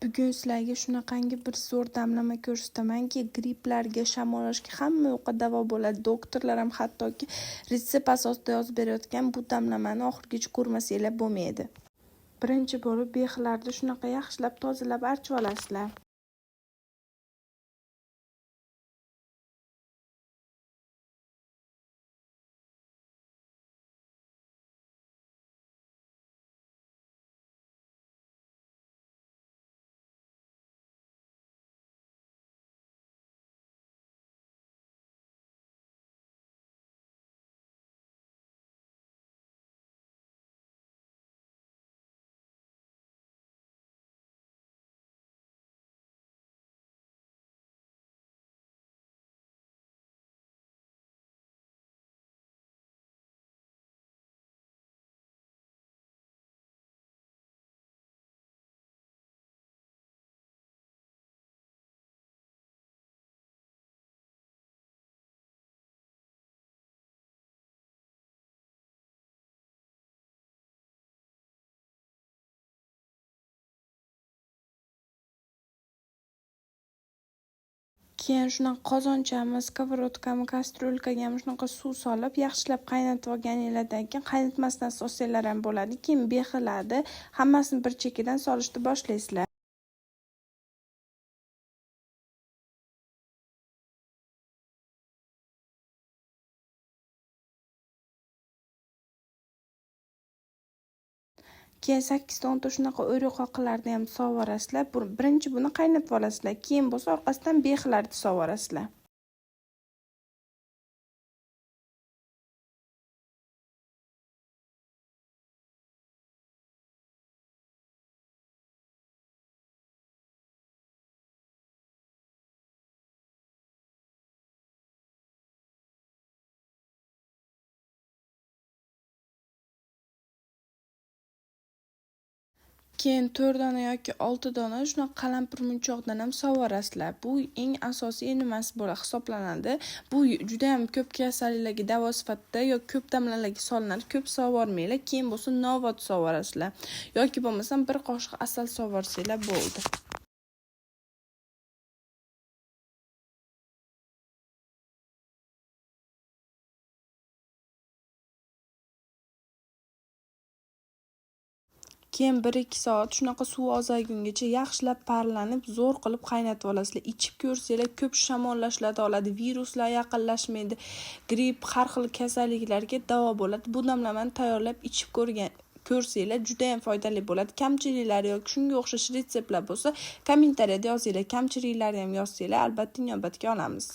Bugun sizlarga shunaqangi bir zo'r damlama ko'rsatamanki, gripplarga, shamollashga hamma yoqqa davo bo'ladi. Doktorlar ham hattoki retsept asosida yozib berayotgan bu damlamani oxirigacha ko'rmasanglar bo'lmaydi. Birinchi bo'lib bexlarni shunaqa yaxshilab tozalab archib olasizlar. Keyin shunaqa qozonchami, skоворodkami, kastrulkaga ham shunaqa suv solib, yaxshilab qaynatib olganinglardan keyin qaynatmasdan solsanglar ham bo'ladi. Keyin bexlarni hammasini bir chekkadan solishni boshlaysizlar. Keyin 8 ta shunaqa o'yroqoqlarni ham sovorasizlar. Birinchi buni qaynatib olasizlar. Keyin bo'lsa orqasidan bexlarni sovorasizlar. Keyin 4 dona yoki 6 dona shunaqa qalampir munchoqdan ham sovorasizlar. Bu eng asosiy nimasi bo'ladi hisoblanadi. Bu juda ham ko'p kasalliklarga davo sifatida yoki ko'p damlalarga solinadi. Ko'p sovormanglar, keyin bo'lsa novot sovorasizlar. Yoki bo'lmasa bir qoshiq asal sovorsanglar bo'ldi. Keyin 1-2 soat shunaqa suv ozaygungacha yaxshilab parlanib, zo'r qilib qaynatib olasizlar. Ichib ko'rsanglar ko'p shamollashlarni oladi, viruslar yaqinlashmaydi. Gripp, har xil kasalliklarga davo bo'ladi. Bu damlamani tayyorlab ichib ko'rsanglar juda ham foydali bo'ladi. Kamchiliklari yoki shunga o'xshash retseptlar bo'lsa, kommentariyada yozinglar. Kamchiliklarni ham yozsanglar, albatta inobatga olamiz.